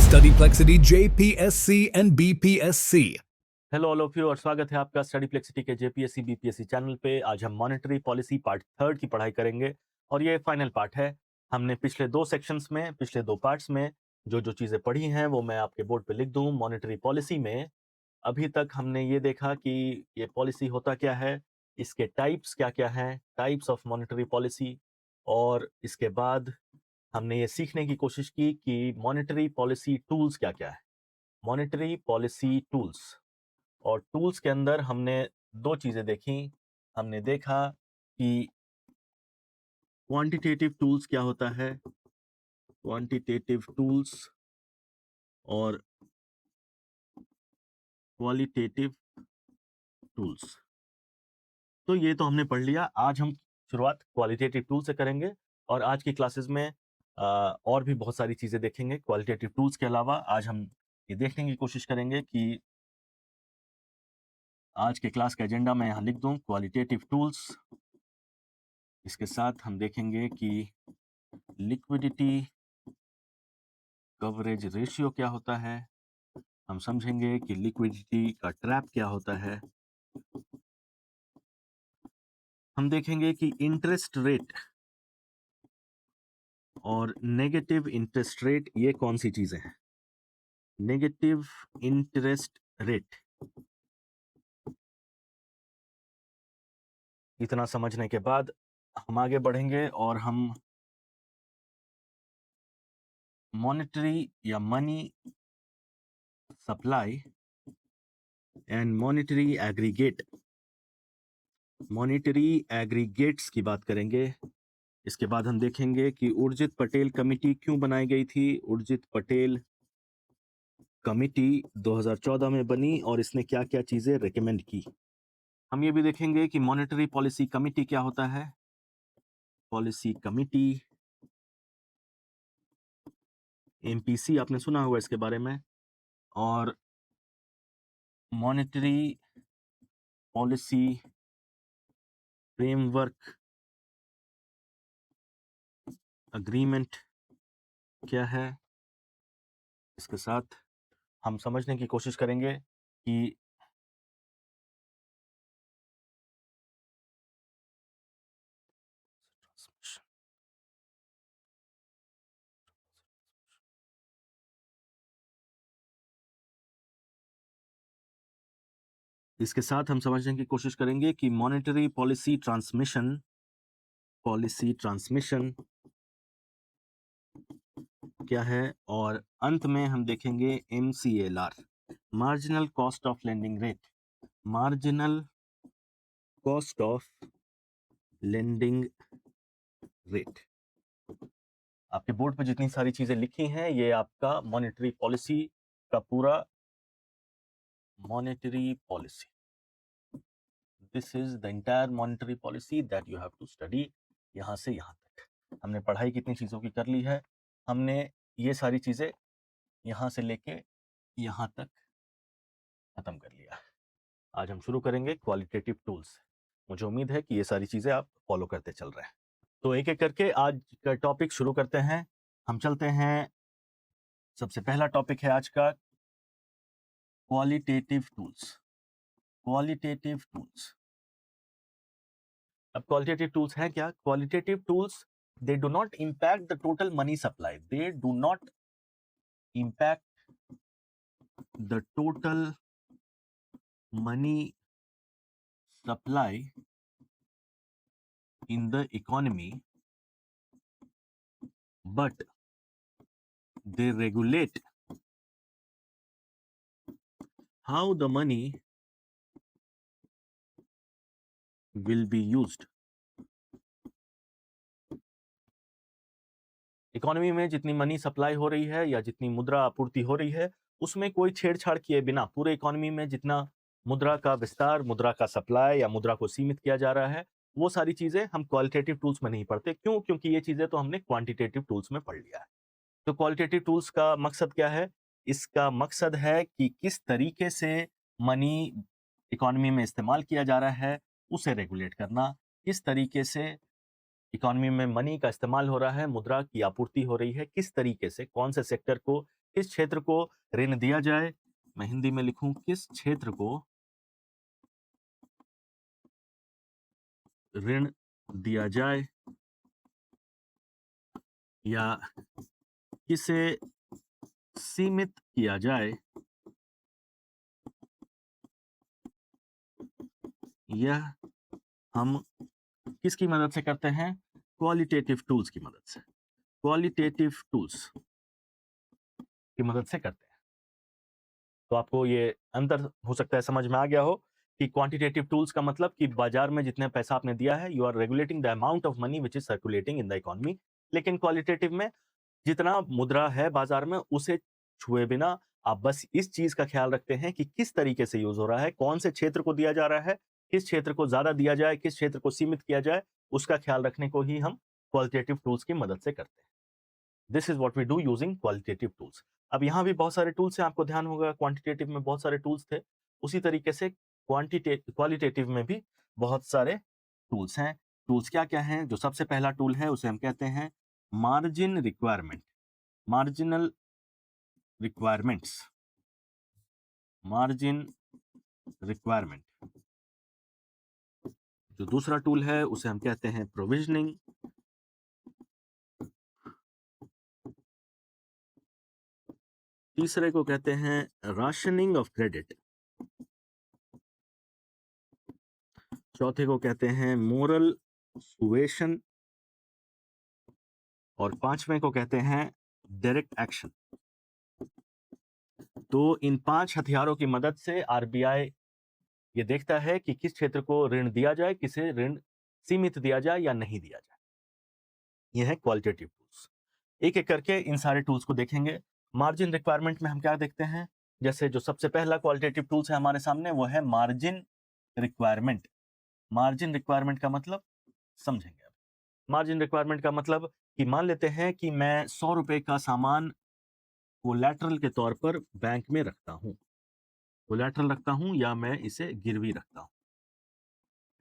Studyplexity JPSC and BPSC। Hello all of you और स्वागत है आपका स्टडीप्लेक्सिटी के जेपीएससी बीपीएससी चैनल पे। आज हम मॉनेटरी पॉलिसी पार्ट थर्ड की पढ़ाई करेंगे और ये फाइनल पार्ट है। हमने पिछले दो सेक्शंस में, पिछले दो पार्ट्स में जो जो चीज़ें पढ़ी हैं वो मैं आपके बोर्ड पे लिख दूँ। मॉनेटरी पॉलिसी में अभी तक हमने ये देखा कि ये पॉलिसी होता क्या है, इसके टाइप्स क्या क्या हैं, टाइप्स ऑफ मॉनेटरी पॉलिसी, और इसके बाद हमने ये सीखने की कोशिश की कि मॉनेटरी पॉलिसी टूल्स क्या क्या है। मॉनेटरी पॉलिसी टूल्स, और टूल्स के अंदर हमने दो चीज़ें देखी। हमने देखा कि क्वांटिटेटिव टूल्स क्या होता है, क्वांटिटेटिव टूल्स, और क्वालिटेटिव टूल्स। तो ये तो हमने पढ़ लिया। आज हम शुरुआत क्वालिटेटिव टूल से करेंगे और आज की क्लासेस में और भी बहुत सारी चीज़ें देखेंगे क्वालिटेटिव टूल्स के अलावा। आज हम ये देखने की कोशिश करेंगे कि आज के क्लास का एजेंडा मैं यहाँ लिख दूँ, क्वालिटेटिव टूल्स। इसके साथ हम देखेंगे कि लिक्विडिटी कवरेज रेशियो क्या होता है, हम समझेंगे कि लिक्विडिटी का ट्रैप क्या होता है, हम देखेंगे कि इंटरेस्ट रेट और नेगेटिव इंटरेस्ट रेट ये कौन सी चीजें हैं। नेगेटिव इंटरेस्ट रेट, इतना समझने के बाद हम आगे बढ़ेंगे और हम मॉनेटरी या money supply and monetary aggregates की बात करेंगे। इसके बाद हम देखेंगे कि उर्जित पटेल कमेटी क्यों बनाई गई थी। उर्जित पटेल कमेटी 2014 में बनी और इसने क्या क्या चीजें रेकमेंड की। हम ये भी देखेंगे कि मॉनेटरी पॉलिसी कमेटी क्या होता है। पॉलिसी कमेटी, एमपीसी आपने सुना होगा इसके बारे में, और मॉनेटरी पॉलिसी फ्रेमवर्क अग्रीमेंट क्या है। इसके साथ हम समझने की कोशिश करेंगे कि इसके साथ हम समझने की कोशिश करेंगे कि मॉनेटरी पॉलिसी ट्रांसमिशन क्या है, और अंत में हम देखेंगे MCLR, marginal cost of lending rate. Marginal cost of lending rate. आपके बोर्ड पर जितनी सारी चीजें लिखी हैं ये आपका मॉनेटरी पॉलिसी का पूरा monetary policy, this is the entire monetary policy that you have to study. यहाँ से यहाँ तक हमने पढ़ाई कितनी चीज़ों की कर ली है। हमने ये सारी चीज़ें यहाँ से लेके यहाँ तक खत्म कर लिया है। आज हम शुरू करेंगे क्वालिटेटिव टूल्स। मुझे उम्मीद है कि ये सारी चीज़ें आप फॉलो करते चल रहे हैं। तो एक एक करके आज का टॉपिक शुरू करते हैं। हम चलते हैं, सबसे पहला टॉपिक है आज का क्वालिटेटिव टूल्स। क्वालिटेटिव टूल्स, अब क्वालिटेटिव टूल्स हैं क्या? Qualitative tools, they do not impact the total money supply. They do not impact the total money supply in the economy, but they regulate how the money will be used. Economy में जितनी money supply हो रही है या जितनी मुद्रा आपूर्ति हो रही है उसमें कोई छेड़छाड़ किए बिना पूरे इकोनॉमी में जितना मुद्रा का विस्तार, मुद्रा का सप्लाई या मुद्रा को सीमित किया जा रहा है, वो सारी चीजें हम क्वालिटेटिव टूल्स में नहीं पढ़ते। क्यों? क्योंकि ये चीजें तो हमने क्वांटिटेटिव टूल्स में पढ़ लिया है। तो क्वालिटेटिव टूल्स का मकसद क्या है? इसका मकसद है कि किस तरीके से मनी इकोनॉमी में इस्तेमाल किया जा रहा है उसे रेगुलेट करना, किस तरीके से इकोनॉमी में मनी का इस्तेमाल हो रहा है, मुद्रा की आपूर्ति हो रही है, किस तरीके से, कौन से सेक्टर को किस क्षेत्र को ऋण दिया जाए, मैं हिंदी में लिखूं, किस क्षेत्र को ऋण दिया जाए या किसे सीमित किया जाए, यह हम किसकी मदद से करते हैं, क्वालिटेटिव टूल्स की मदद से, क्वालिटेटिव टूल्स की मदद से करते हैं। तो आपको ये अंतर हो सकता है समझ में आ गया हो कि क्वांटिटेटिव टूल्स का मतलब कि बाजार में जितने पैसा आपने दिया है, you are regulating the amount of money which is circulating in the economy. लेकिन क्वालिटेटिव में जितना मुद्रा है बाजार में उसे छुए बिना आप बस इस चीज का ख्याल रखते हैं कि किस तरीके से यूज हो रहा है, कौन से क्षेत्र को दिया जा रहा है, किस क्षेत्र को ज्यादा दिया जाए, किस क्षेत्र को सीमित किया जाए, उसका ख्याल रखने को ही हम क्वालिटेटिव टूल्स की मदद से करते हैं। This is what we do using qualitative tools. अब यहाँ भी बहुत सारे टूल्स हैं, आपको ध्यान होगा क्वांटिटेटिव में बहुत सारे टूल्स थे, उसी तरीके से क्वालिटेटिव में भी बहुत सारे टूल्स हैं। टूल्स क्या क्या हैं? जो सबसे पहला टूल है उसे हम कहते हैं margin requirement, marginal requirements, margin requirement. जो दूसरा टूल है उसे हम कहते हैं प्रोविजनिंग, तीसरे को कहते हैं राशनिंग ऑफ क्रेडिट, चौथे को कहते हैं मोरल सुएशन और पांचवें को कहते हैं डायरेक्ट एक्शन। तो इन 5 हथियारों की मदद से आरबीआई ये देखता है कि किस क्षेत्र को ऋण दिया जाए, किसे ऋण सीमित दिया जाए या नहीं दिया जाए। यह है क्वालिटेटिव टूल्स। एक एक करके इन सारे टूल्स को देखेंगे। मार्जिन रिक्वायरमेंट में हम क्या देखते हैं? जैसे जो सबसे पहला क्वालिटेटिव टूल्स है हमारे सामने वो है मार्जिन रिक्वायरमेंट। मार्जिन रिक्वायरमेंट का मतलब समझेंगे अब। मार्जिन रिक्वायरमेंट का मतलब कि मान लेते हैं कि मैं 100 रुपए का सामान कोलैटरल के तौर पर बैंक में रखता हूं, कोलैटरल रखता हूं या मैं इसे गिरवी रखता हूं।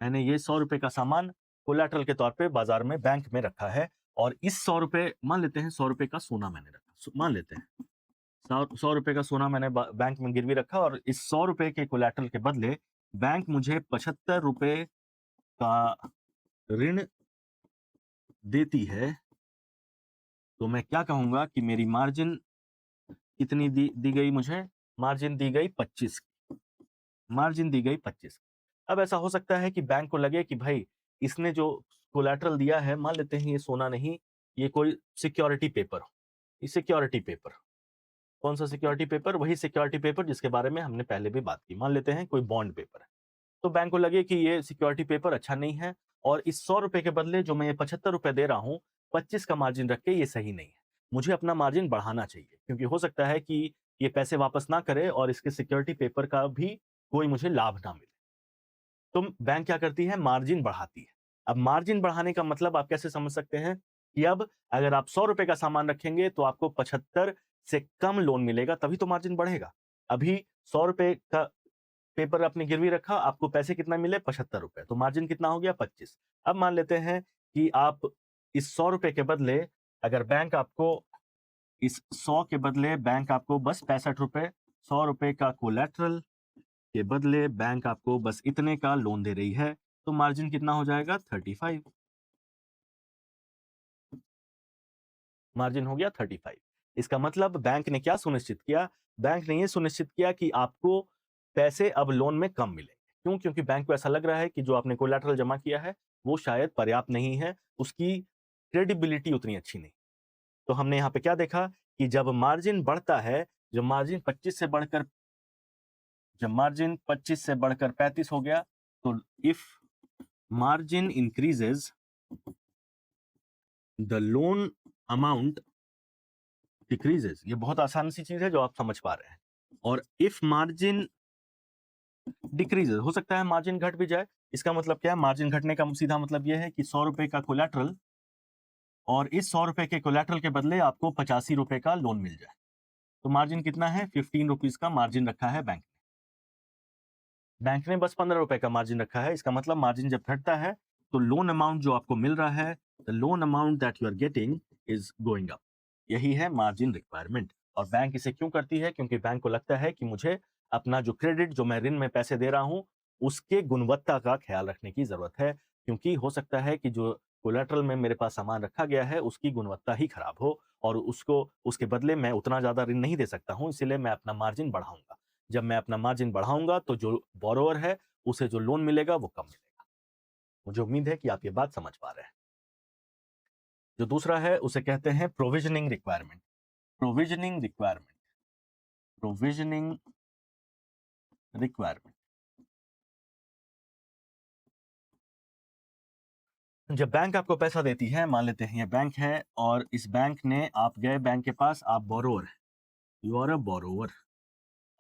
मैंने ये 100 रुपए का सामान कोलैटरल के तौर पे बाजार में बैंक में रखा है और इस 100 रुपए, मान लेते हैं 100 रुपए का सोना मैंने रखा, मान लेते हैं 100 रुपए का सोना मैंने बैंक में गिरवी रखा और इस 100 रुपए के कोलैटरल के बदले बैंक मुझे 75 रुपए का ऋण देती है। तो मैं क्या कहूंगा कि मेरी मार्जिन कितनी दी गई मुझे? मार्जिन दी गई 25, मार्जिन दी गई 25। अब ऐसा हो सकता है कि बैंक को लगे कि भाई इसने जो कोलैटरल दिया है, मान लेते हैं ये सोना नहीं, ये कोई सिक्योरिटी पेपर हो, ये सिक्योरिटी पेपर। कौन सा सिक्योरिटी पेपर? वही सिक्योरिटी पेपर जिसके बारे में हमने पहले भी बात की। मान लेते हैं कोई बॉन्ड पेपर है, तो बैंक को लगे कि ये सिक्योरिटी पेपर अच्छा नहीं है और इस 100 रुपए के बदले जो मैं ये 75 रुपए दे रहा हूं, 25 का मार्जिन रख के ये सही नहीं है, मुझे अपना मार्जिन बढ़ाना चाहिए, क्योंकि हो सकता है कि ये पैसे वापस ना करे और इसके सिक्योरिटी पेपर का भी कोई मुझे लाभ ना मिले। तो बैंक क्या करती है? मार्जिन बढ़ाती है। अब मार्जिन बढ़ाने का मतलब आप कैसे समझ सकते हैं कि अब अगर आप 100 रुपए का सामान रखेंगे तो आपको 75 से कम लोन मिलेगा, तभी तो मार्जिन बढ़ेगा। अभी 100 रुपए का पेपर आपने गिरवी रखा, आपको पैसे कितना मिले? 75 रुपए, तो मार्जिन कितना हो गया? 25। अब मान लेते हैं कि आप इस 100 रुपए के बदले, अगर बैंक आपको इस 100 के बदले बैंक आपको बस 65 रुपए, 100 रुपए का कोलैटरल के बदले बैंक आपको बस इतने का लोन दे रही है, तो मार्जिन कितना हो जाएगा? 35। मार्जिन हो गया 35। इसका मतलब बैंक ने क्या सुनिश्चित किया? बैंक ने यह सुनिश्चित किया कि आपको पैसे अब लोन में कम मिलेंगे। क्यों? क्योंकि बैंक को ऐसा लग रहा है कि जो आपने कोलैटरल जमा किया है वो शायद पर्याप्त नहीं है, उसकी क्रेडिबिलिटी उतनी अच्छी नहीं। तो हमने यहाँ पे क्या देखा कि जब मार्जिन बढ़ता है, जब मार्जिन 25 से बढ़कर 35 हो गया, तो if margin increases the loan amount decreases. ये बहुत आसान सी चीज है जो आप समझ पा रहे हैं। और इफ मार्जिन डिक्रीजेस, हो सकता है मार्जिन घट भी जाए। इसका मतलब क्या है? मार्जिन घटने का सीधा मतलब यह है कि 100 रुपए का कोलैटरल और इस 100 रुपए के कोलैटरल के बदले आपको 85 रुपए का लोन मिल जाए, तो मार्जिन कितना है? 15 रुपीज का मार्जिन रखा है बैंक ने। बैंक ने बस 15 रुपए का मार्जिन रखा है। इसका मतलब मार्जिन जब घटता है तो लोन अमाउंट जो आपको मिल रहा है, the loan amount that you are getting is going up. यही है मार्जिन रिक्वायरमेंट। और बैंक इसे क्यों करती है? क्योंकि बैंक को लगता है कि मुझे अपना जो क्रेडिट, जो मैं ऋण में पैसे दे रहा हूँ, उसके गुणवत्ता का ख्याल रखने की ज़रूरत है। क्योंकि हो सकता है कि जो कोलेटरल में मेरे पास सामान रखा गया है, उसकी गुणवत्ता ही खराब हो और उसके बदले मैं उतना ज़्यादा ऋण नहीं दे सकता हूँ, इसीलिए मैं अपना मार्जिन बढ़ाऊँगा। जब मैं अपना मार्जिन बढ़ाऊँगा, तो जो बोरोवर है, उसे जो लोन मिलेगा, वो कम मिलेगा। मुझे उम्मीद है कि आप ये बात समझ पा रहे हैं। जो दूसरा है, उसे कहते हैं provisioning requirement. Provisioning requirement. Provisioning requirement. जब बैंक आपको पैसा देती है, मान लेते हैं ये बैंक है और इस बैंक ने, आप गए बैंक के पास, आप बोरोवर हैं, यू आर अ बोरोवर।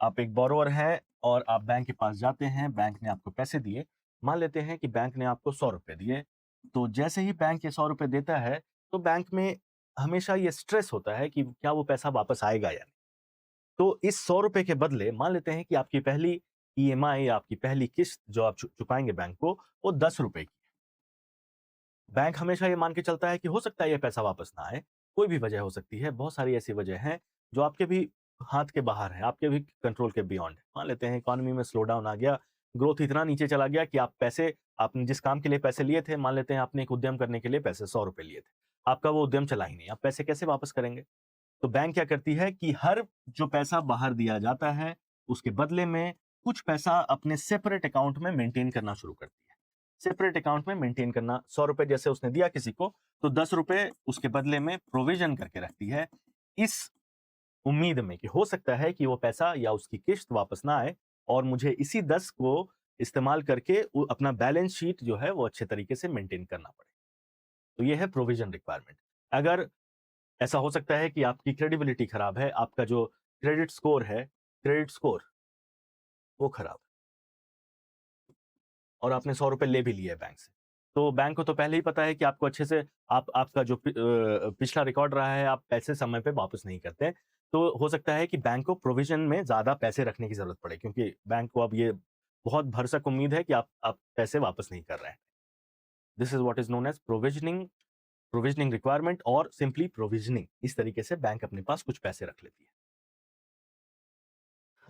आप एक बोरोवर हैं और आप बैंक के पास जाते हैं, बैंक ने आपको पैसे दिए। मान लेते हैं कि बैंक ने आपको 100 रुपए दिए। तो जैसे ही बैंक ये 100 रुपए देता है, तो बैंक में हमेशा ये स्ट्रेस होता है कि क्या वो पैसा वापस आएगा या नहीं। तो इस 100 रुपए के बदले मान लेते हैं कि आपकी पहली ईएमआई या आपकी पहली किस्त जो आप चुकाएँगे बैंक को, वो 10 रुपए की। बैंक हमेशा ये मान के चलता है कि हो सकता है ये पैसा वापस ना आए, कोई भी वजह हो सकती है, बहुत सारी ऐसी वजह हैं जो आपके भी हाथ के बाहर है, आपके भी कंट्रोल के बियॉन्ड है। मान लेते हैं इकोनॉमी में स्लो डाउन आ गया, ग्रोथ इतना नीचे चला गया कि आपने जिस काम के लिए पैसे लिए थे, मान लेते हैं आपने एक उद्यम करने के लिए पैसे 100 रुपए लिए थे, आपका वो उद्यम चला ही नहीं, आप पैसे कैसे वापस करेंगे? तो बैंक क्या करती है कि हर जो पैसा बाहर दिया जाता है, उसके बदले में कुछ पैसा अपने सेपरेट अकाउंट में मेंटेन करना शुरू करती है। सेपरेट अकाउंट में मेंटेन करना, 100 रुपए जैसे उसने दिया किसी को, तो 10 रुपए उसके बदले में प्रोविजन करके रखती है, इस उम्मीद में कि हो सकता है कि वो पैसा या उसकी किश्त वापस ना आए और मुझे इसी 10 को इस्तेमाल करके अपना बैलेंस शीट जो है वो अच्छे तरीके से मेंटेन करना पड़े। तो ये है प्रोविजन रिक्वायरमेंट। अगर ऐसा हो सकता है कि आपकी क्रेडिबिलिटी खराब है, आपका जो क्रेडिट स्कोर वो खराब है और आपने 100 रुपए ले भी लिए बैंक से। तो बैंक को तो पहले ही पता है कि आपको अच्छे से आपका जो पिछला रिकॉर्ड रहा है, आप पैसे समय पे वापस नहीं करते हैं। तो हो सकता है कि बैंक को प्रोविज़न में ज़्यादा पैसे रखने की ज़रूरत पड़े, क्योंकि बैंक को अब ये बहुत भरसक उम्मीद है कि आप पैसे वापस नहीं कर रहे हैं। This is what is known as provisioning requirement और सिंपली प्रोविज़निंग। इस तरीके से बैंक अपने पास कुछ पैसे रख लेती है।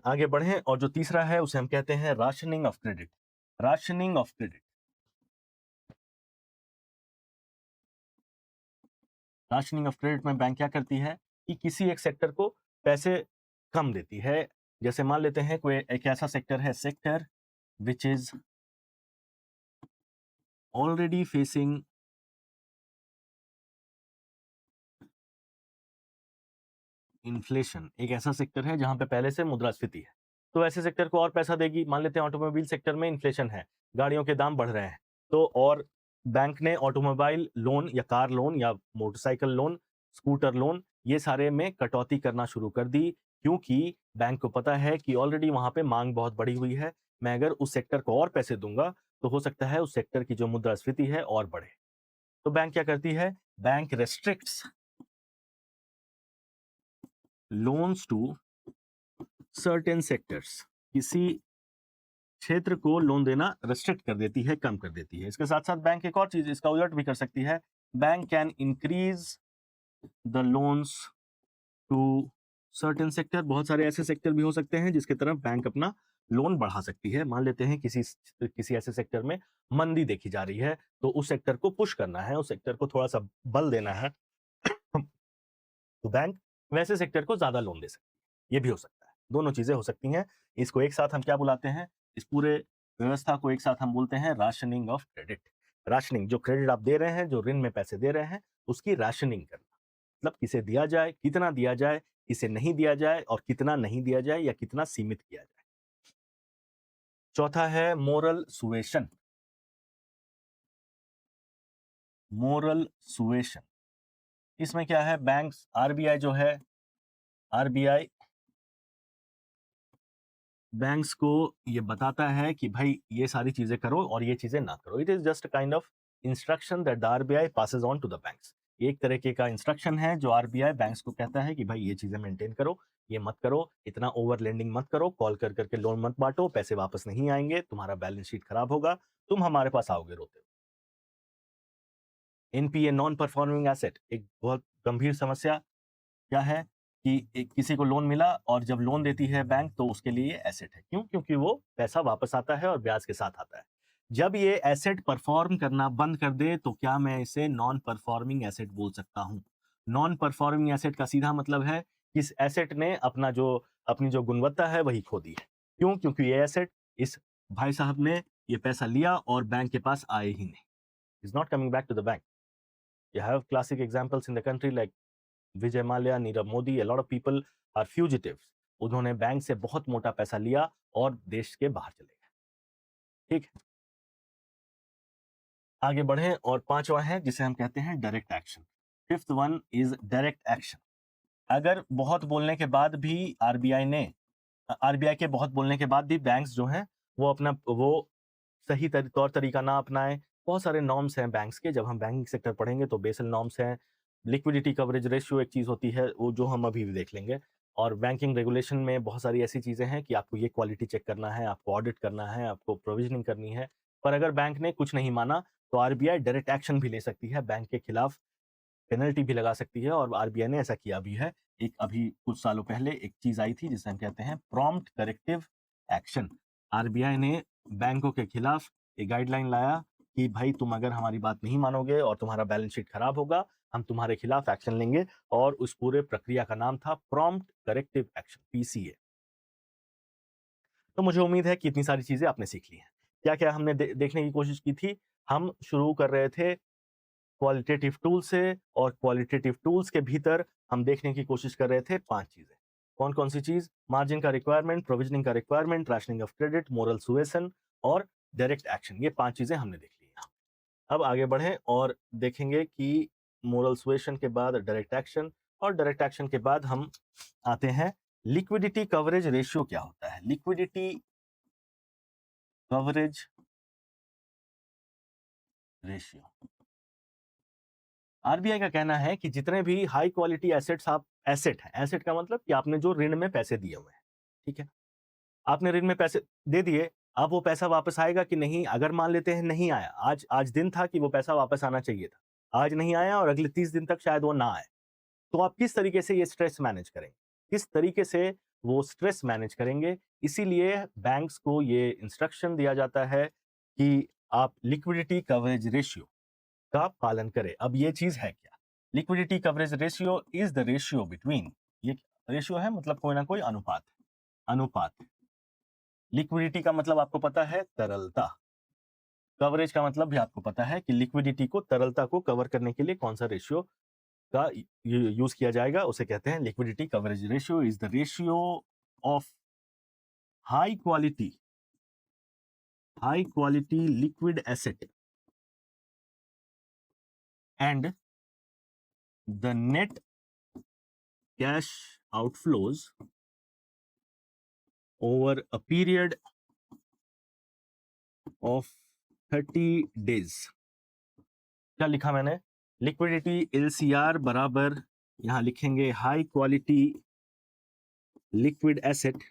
आगे बढ़ें और जो तीसरा है उसे हम कहते हैं rationing of credit. Rationing of credit. Rationing of credit में बैंक क्या करती है कि किसी एक सेक्टर को पैसे कम देती है। जैसे मान लेते हैं कोई एक ऐसा सेक्टर है, sector which is already facing inflation. एक ऐसा सेक्टर है जहां पे पहले से मुद्रास्फीति है, तो ऐसे सेक्टर को और पैसा देगी। मान लेते हैं ऑटोमोबाइल सेक्टर में इन्फ्लेशन है, गाड़ियों के दाम बढ़ रहे हैं, तो और बैंक ने ऑटोमोबाइल लोन या कार लोन या मोटरसाइकिल लोन, स्कूटर लोन, ये सारे में कटौती करना शुरू कर दी, क्योंकि बैंक को पता है कि ऑलरेडी वहां पे मांग बहुत बढ़ी हुई है। मैं अगर उस सेक्टर को और पैसे दूंगा तो हो सकता है उस सेक्टर की जो मुद्रास्फीति है और बढ़े। तो बैंक क्या करती है? Bank restricts loans to certain sectors. किसी क्षेत्र को लोन देना रेस्ट्रिक्ट कर देती है, कम कर देती है। इसके साथ साथ बैंक एक और चीज, इसका उलट भी कर सकती है। Bank can increase the loans to certain sector. बहुत सारे ऐसे सेक्टर भी हो सकते हैं जिसके तरफ बैंक अपना लोन बढ़ा सकती है। मान लेते हैं किसी ऐसे सेक्टर में मंदी देखी जा रही है, तो उस सेक्टर को पुश करना है, उस सेक्टर को थोड़ा सा बल देना है, तो बैंक वैसे सेक्टर को ज्यादा लोन दे सकती है। ये भी हो सकता है, दोनों चीजें हो सकती हैं। इसको एक साथ हम क्या बुलाते हैं? इस पूरे व्यवस्था को एक साथ हम बोलते हैं राशनिंग ऑफ क्रेडिट। राशनिंग, जो क्रेडिट आप दे रहे हैं, जो ऋण में पैसे दे रहे हैं, उसकी राशनिंग करना, मतलब किसे दिया जाए, कितना दिया जाए, किसे नहीं दिया जाए और कितना नहीं दिया जाए या कितना सीमित किया जाए। चौथा है मोरल सुएशन। मोरल सुएशन, इसमें क्या है? बैंक्स, आरबीआई जो है, आरबीआई बैंक्स को ये बताता है कि भाई ये सारी चीजें करो और ये चीजें ना करो। It is just kind of instruction that the RBI passes on to the banks. एक तरीके का इंस्ट्रक्शन है जो आरबीआई बैंक्स को कहता है कि भाई ये चीजें मेंटेन करो, ये मत करो, इतना ओवर लेंडिंग मत करो, कॉल कर करके लोन मत बांटो, पैसे वापस नहीं आएंगे, तुम्हारा बैलेंस शीट खराब होगा, तुम हमारे पास आओगे रोते हुए। एनपीए, नॉन परफॉर्मिंग एसेट, एक बहुत गंभीर समस्या क्या है किसी को लोन मिला और जब लोन देती है बैंक तो उसके लिए एसेट है। क्यों? क्योंकि वो पैसा वापस आता है और ब्याज के साथ आता है। जब ये एसेट परफॉर्म करना बंद कर दे तो क्या मैं इसे नॉन परफॉर्मिंग एसेट बोल सकता हूं? नॉन परफॉर्मिंग एसेट का सीधा मतलब है कि इस एसेट ने अपनी जो गुणवत्ता है वही खो दी है। क्यों? क्योंकि ये एसेट इस भाई साहब ने ये पैसा लिया और बैंक के पास आए ही नहीं, is not coming back to the bank. You have classic examples in the country like Vijay Mallya, Nirav Modi, a lot of people are fugitives. उन्होंने बैंक से बहुत मोटा पैसा लिया और देश के बाहर चले गए। ठीक है, आगे बढ़ें और पांचवा है जिसे हम कहते हैं direct action. Fifth one is direct action. अगर बहुत बोलने के बाद भी आरबीआई के बहुत बोलने के बाद भी बैंक्स जो हैं वो सही तौर तरीका ना अपनाएं। बहुत सारे नॉर्म्स हैं बैंक्स के, जब हम बैंकिंग सेक्टर पढ़ेंगे तो बेसल नॉर्म्स हैं, लिक्विडिटी कवरेज रेशियो एक चीज होती है, वो जो हम अभी भी देख लेंगे। और बैंकिंग रेगुलेशन में बहुत सारी ऐसी चीजें हैं कि आपको ये क्वालिटी चेक करना है, आपको ऑडिट करना है, आपको प्रोविजनिंग करनी है। पर अगर बैंक ने कुछ नहीं माना तो आरबीआई डायरेक्ट एक्शन भी ले सकती है, बैंक के खिलाफ पेनल्टी भी लगा सकती है, और आरबीआई ने ऐसा किया भी है। एक अभी कुछ सालों पहले एक चीज आई थी जिसे हम कहते हैं प्रॉम्प्ट करेक्टिव एक्शन। आरबीआई ने बैंकों के खिलाफ एक गाइडलाइन लाया कि भाई तुम अगर हमारी बात नहीं मानोगे और तुम्हारा बैलेंस शीट खराब होगा, हम तुम्हारे खिलाफ एक्शन लेंगे। और उस पूरे प्रक्रिया का नाम था प्रॉम्प्ट करेक्टिव एक्शन, पीसीए। तो मुझे उम्मीद है कि इतनी सारी चीजें आपने सीख ली हैं। क्या क्या हमने देखने की कोशिश की थी। हम शुरू कर रहे थे क्वालिटेटिव टूल से, और क्वालिटेटिव टूल्स के भीतर हम देखने की कोशिश कर रहे थे 5 चीजें। कौन कौन सी चीज? मार्जिन का रिक्वायरमेंट, प्रोविजनिंग का requirement, rationing of credit, moral suasion और डायरेक्ट एक्शन। ये 5 चीजें हमने देख ली हैं। अब आगे बढ़ें और देखेंगे कि मोरल सुएसन के बाद डायरेक्ट एक्शन, और डायरेक्ट एक्शन के बाद हम आते हैं लिक्विडिटी कवरेज रेशियो क्या होता है। लिक्विडिटी कवरेज रेशियो, आरबीआई का कहना है कि जितने भी हाई क्वालिटी एसेट्स एसेट है, एसेट का मतलब कि आपने जो ऋण में पैसे दिए हुए हैं, ठीक है, आपने ऋण में पैसे दे दिए, अब वो पैसा वापस आएगा कि नहीं? अगर मान लेते हैं नहीं आया, आज दिन था कि वो पैसा वापस आना चाहिए था, आज नहीं आया और अगले 30 दिन तक शायद वो ना आए, तो आप किस तरीके से ये स्ट्रेस मैनेज करेंगे? किस तरीके से वो स्ट्रेस मैनेज करेंगे? इसीलिए बैंक्स को ये इंस्ट्रक्शन दिया जाता है कि आप लिक्विडिटी कवरेज रेशियो का पालन करें। अब ये चीज है क्या? Liquidity coverage ratio is the ratio between, ये रेशियो है मतलब कोई ना कोई अनुपात है, अनुपात। लिक्विडिटी का मतलब आपको पता है तरलता, कवरेज का मतलब भी आपको पता है कि लिक्विडिटी को, तरलता को कवर करने के लिए कौन सा रेशियो का यूज किया जाएगा, उसे कहते हैं liquidity coverage ratio. Is the ratio of high quality liquid asset and the net cash outflows over a period of 30 days। क्या लिखा मैंने? लिक्विडिटी एलसीआर बराबर, यहां लिखेंगे high quality liquid asset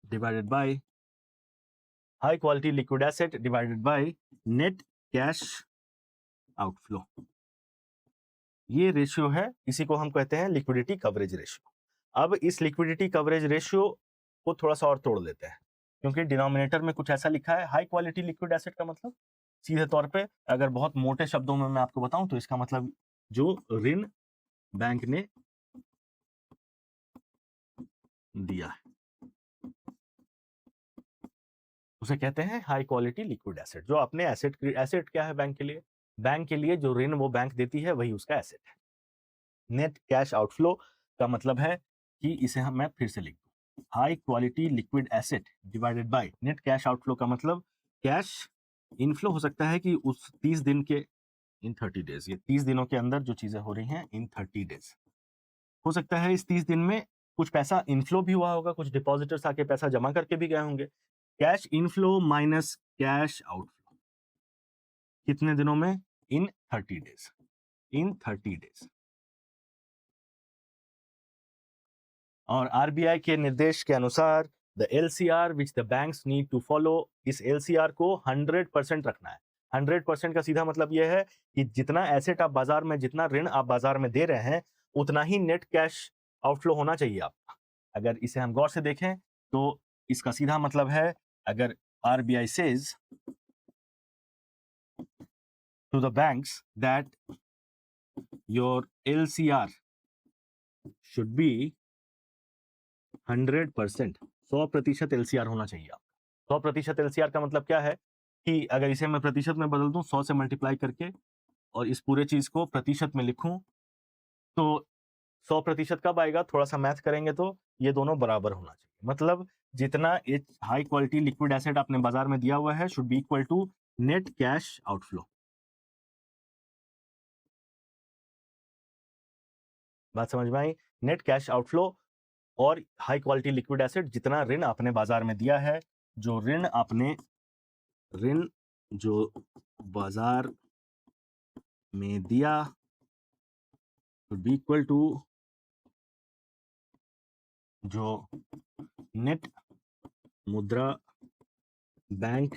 divided by high quality liquid asset divided by net cash outflow. ये ratio है, इसी को हम कहते हैं लिक्विडिटी कवरेज रेशियो। अब इस लिक्विडिटी कवरेज रेशियो को थोड़ा सा और तोड़ लेते हैं, क्योंकि डिनोमिनेटर में कुछ ऐसा लिखा है। हाई क्वालिटी लिक्विड एसेट का मतलब सीधे तौर पे अगर बहुत मोटे शब्दों में मैं आपको बताऊं तो इसका मतलब जो ऋण बैंक ने दिया है उसे कहते हैं हाई क्वालिटी लिक्विड एसेट। जो अपने एसेट क्या है बैंक के लिए? बैंक के लिए जो ऋण वो बैंक देती है वही उसका एसेट है। नेट कैश आउटफ्लो का मतलब है कि इसे मैं फिर से लिख दूं, high quality liquid asset divided by net cash outflow का मतलब कैश इनफ्लो हो सकता है कि उस 30 दिन के, इन 30 डेज, ये 30 दिनों के अंदर जो चीजें हो रही हैं इन 30 डेज, हो सकता है इस 30 दिन में कुछ पैसा इनफ्लो भी हुआ होगा, कुछ डिपॉजिटर्स आके पैसा जमा करके भी गए होंगे। Cash inflow minus cash outflow कितने दिनों में? In 30 days, in 30 days. और आरबीआई के निर्देश के अनुसार the LCR which the banks need to follow, इस एलसीआर को 100% रखना है। 100% का सीधा मतलब यह है कि जितना एसेट आप बाजार में, जितना ऋण आप बाजार में दे रहे हैं, उतना ही नेट कैश आउटफ्लो होना चाहिए आपका। अगर इसे हम गौर से देखें तो इसका सीधा मतलब है, अगर RBI says to the banks that your LCR should be 100%, 100% LCR होना चाहिए आपका। 100% LCR का मतलब क्या है कि अगर इसे मैं प्रतिशत में बदल दूं 100 से मल्टीप्लाई करके और इस पूरे चीज को प्रतिशत में लिखूं, तो 100% कब आएगा? थोड़ा सा मैथ करेंगे तो ये दोनों बराबर होना चाहिए। मतलब जितना हाई क्वालिटी लिक्विड एसेट आपने बाजार में दिया हुआ है should be equal to net cash outflow. बात समझ में आई? नेट कैश आउटफ्लो और हाई क्वालिटी लिक्विड एसेट, जितना ऋण आपने बाजार में दिया है, जो ऋण जो बाजार में दिया शुड बी इक्वल टू जो नेट मुद्रा बैंक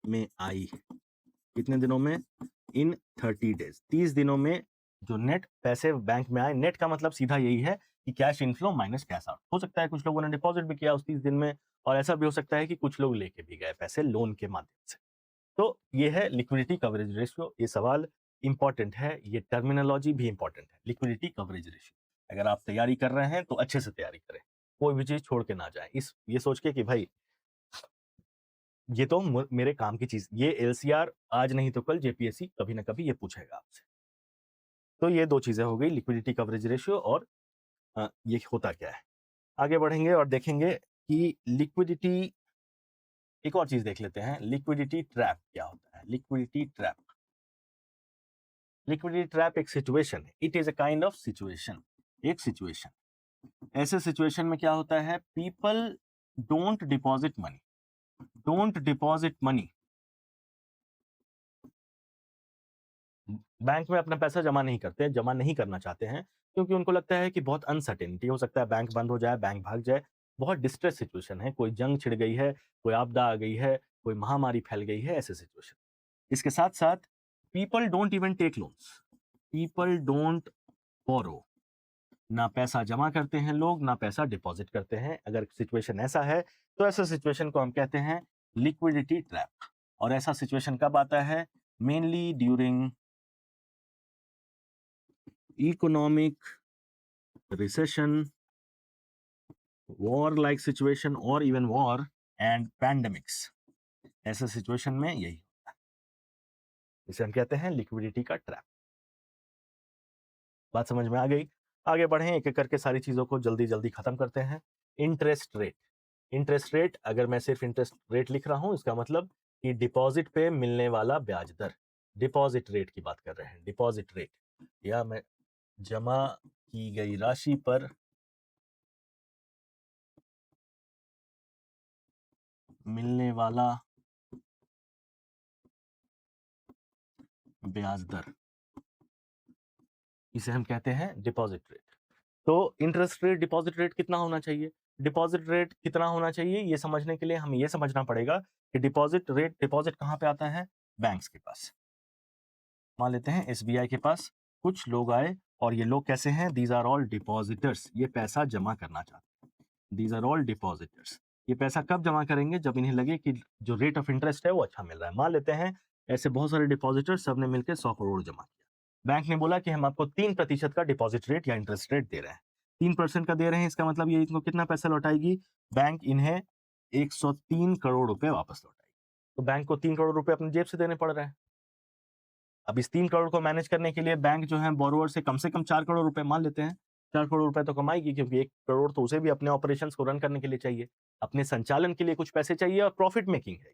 में आई। कितने दिनों में? इन 30 डेज, 30 दिनों में जो नेट पैसे बैंक में आए। नेट का मतलब सीधा यही है कि cash inflow minus cash out. हो सकता है कुछ लोगों ने डिपॉजिट भी किया उस 30 दिन में, और ऐसा भी हो सकता है कि कुछ लोग लेके भी गए पैसे लोन के माध्यम से। तो ये है लिक्विडिटी कवरेज रेशियो। ये सवाल इंपॉर्टेंट है, ये टर्मिनोलॉजी भी इंपॉर्टेंट है, लिक्विडिटी कवरेज रेशियो। अगर आप तैयारी कर रहे हैं तो अच्छे से तैयारी करें, कोई भी चीज छोड़ के ना जाए ये सोच के कि भाई ये तो मेरे काम की चीज। ये LCR आज नहीं तो कल JPSC कभी ना कभी ये पूछेगा आपसे। तो ये दो चीजें हो गई, लिक्विडिटी कवरेज रेशियो और ये होता क्या है। आगे बढ़ेंगे और देखेंगे कि लिक्विडिटी, एक और चीज देख लेते हैं, लिक्विडिटी ट्रैप क्या होता है। लिक्विडिटी ट्रैप, लिक्विडिटी ट्रैप एक सिचुएशन है। It is a kind of situation, एक सिचुएशन। ऐसे सिचुएशन में क्या होता है, people don't deposit money, don't deposit money, bank में अपना पैसा जमा नहीं करते, जमा नहीं करना चाहते हैं, क्योंकि उनको लगता है कि बहुत अनसर्टेनिटी हो सकता है, बैंक बंद हो जाए, बैंक भाग जाए, बहुत डिस्ट्रेस सिचुएशन है, कोई जंग छिड़ गई है, कोई आपदा आ गई है, कोई महामारी फैल गई है, ऐसे सिचुएशन। इसके साथ साथ people don't even take loans, people don't borrow, ना पैसा जमा करते हैं लोग, ना पैसा डिपॉजिट करते हैं। अगर सिचुएशन ऐसा है तो ऐसा सिचुएशन को हम कहते हैं लिक्विडिटी ट्रैप। और ऐसा सिचुएशन कब आता है? Mainly during economic recession, war like situation or even war and pandemics। ऐसे सिचुएशन में यही होता है, इसे हम कहते हैं लिक्विडिटी का ट्रैप। बात समझ में आ गई? आगे बढ़ें, एक एक करके सारी चीजों को जल्दी जल्दी खत्म करते हैं। इंटरेस्ट रेट, इंटरेस्ट रेट, अगर मैं सिर्फ इंटरेस्ट रेट लिख रहा हूं इसका मतलब कि डिपॉजिट पे मिलने वाला ब्याज दर, डिपॉजिट रेट की बात कर रहे हैं। डिपॉजिट रेट, या मैं जमा की गई राशि पर मिलने वाला ब्याज दर, इसे हम कहते हैं डिपॉजिट रेट। तो इंटरेस्ट रेट, डिपॉजिट रेट कितना होना चाहिए? डिपॉजिट रेट कितना होना चाहिए ये समझने के लिए हमें ये समझना पड़ेगा कि डिपॉजिट रेट, डिपॉजिट कहाँ पे आता है? बैंक्स के पास। मान लेते हैं SBI के पास कुछ लोग आए, और ये लोग कैसे हैं? दीज आर ऑल डिपॉजिटर्स, ये पैसा जमा करना चाहते हैं। दीज आर ऑल डिपॉजिटर्स, ये पैसा कब जमा करेंगे? जब इन्हें लगे कि जो रेट ऑफ इंटरेस्ट है वो अच्छा मिल रहा है। मान लेते हैं ऐसे बहुत सारे डिपॉजिटर्स, सबने मिलकर 100 करोड़ जमा किया। बैंक ने बोला कि हम आपको 3% का डिपॉजिट रेट या इंटरेस्ट रेट दे रहे हैं। 3% का दे रहे हैं, इसका मतलब ये इनको कितना पैसा लौटाएगी? बैंक इन्हें 103 करोड़ रुपए वापस लौटाएगी। तो बैंक को 3 करोड़ रुपए अपनी जेब से देने पड़ रहे हैं। अब इस 3 करोड़ को मैनेज करने के लिए बैंक जो है बोरोवर से कम 4 करोड़ रुपए, मान लेते हैं 4 करोड़ रुपए तो कमाएगी, क्योंकि 1 करोड़ तो उसे भी अपने ऑपरेशंस को रन करने के लिए चाहिए, अपने संचालन के लिए कुछ पैसे चाहिए, और प्रॉफिट मेकिंग है,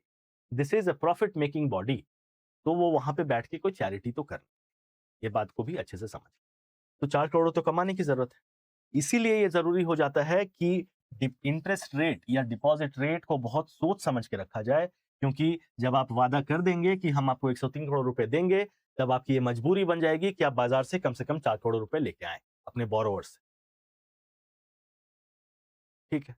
this is a profit making body. तो वो वहां पे बैठ के कोई चैरिटी तो कर, ये बात को भी अच्छे से समझ। तो 4 करोड़ तो कमाने की जरूरत है, इसीलिए ये जरूरी हो जाता है कि इंटरेस्ट रेट या डिपॉजिट रेट को बहुत सोच समझ के रखा जाए, क्योंकि जब आप वादा कर देंगे कि हम आपको 103 करोड़ रुपए देंगे, तब आपकी ये मजबूरी बन जाएगी कि आप बाजार से कम 4 करोड़ रुपए लेके आए अपने बोरोवर से। ठीक है,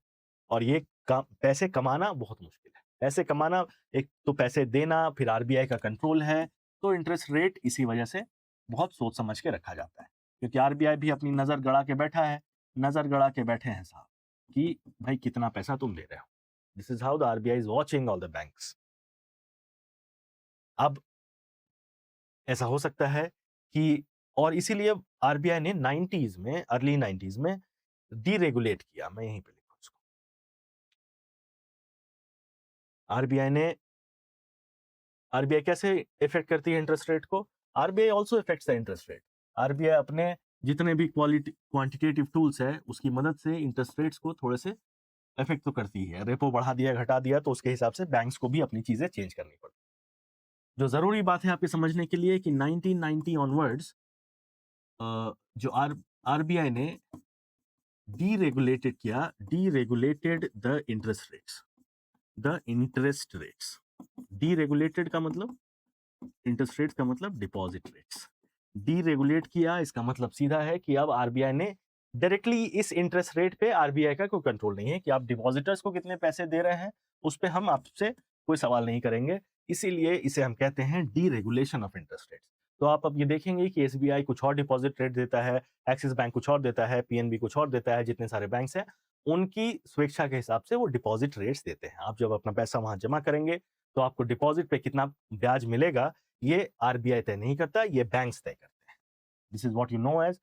और ये पैसे कमाना बहुत मुश्किल है। पैसे कमाना, एक तो पैसे देना, फिर आरबीआई का कंट्रोल है, तो इंटरेस्ट रेट इसी वजह से बहुत सोच समझ के रखा जाता है, क्योंकि आरबीआई भी अपनी नजर गड़ा के बैठा है, नजर गड़ा के बैठे हैं साहब कि भाई कितना पैसा तुम दे रहे हो। This is how the RBI is watching all the banks. अब ऐसा हो सकता है कि, और इसीलिए आरबीआई ने 90s में, अर्ली 90s में डीरेगुलेट किया। मैं यहीं पे लिखूं इसको। आरबीआई कैसे इफेक्ट करती है इंटरेस्ट रेट को? RBI also effects the interest rate. RBI अपने जितने भी क्वांटिटेटिव टूल्स है उसकी मदद से इंटरेस्ट रेट्स को थोड़े से इफेक्ट तो करती है। रेपो बढ़ा दिया, घटा दिया, तो उसके हिसाब से बैंक्स को भी अपनी चीजें चेंज करनी पड़ती है। जो जरूरी बात है आपके समझने के लिए कि 1990 ऑनवर्ड्स जो आरबीआई ने डीरेगुलेटेड किया, deregulated the interest rates. Deregulated का मतलब, इंटरेस्ट रेट्स का मतलब डिपॉजिट रेट्स। डीरेगुलेट किया इसका मतलब सीधा है कि अब आरबीआई ने डायरेक्टली इस इंटरेस्ट रेट पे आरबीआई का कोई कंट्रोल नहीं है कि आप डिपॉजिटर्स को कितने पैसे दे रहे हैं, उस पे हम आपसे कोई सवाल नहीं करेंगे। इसीलिए इसे हम कहते हैं डीरेगुलेशन ऑफ इंटरेस्ट रेट्स। तो आप अब ये देखेंगे कि एसबीआई कुछ और डिपॉजिट रेट देता है, एक्सिस बैंक कुछ और देता है, पीएनबी कुछ और देता है, जितने सारे बैंक्स हैं उनकी स्वेच्छा के हिसाब से वो डिपॉजिट रेट्स देते हैं। आप जब अपना पैसा वहां जमा करेंगे तो आपको डिपॉजिट पे कितना ब्याज मिलेगा ये आरबीआई तय नहीं करता, ये बैंक्स तय करते हैं। This is what you know as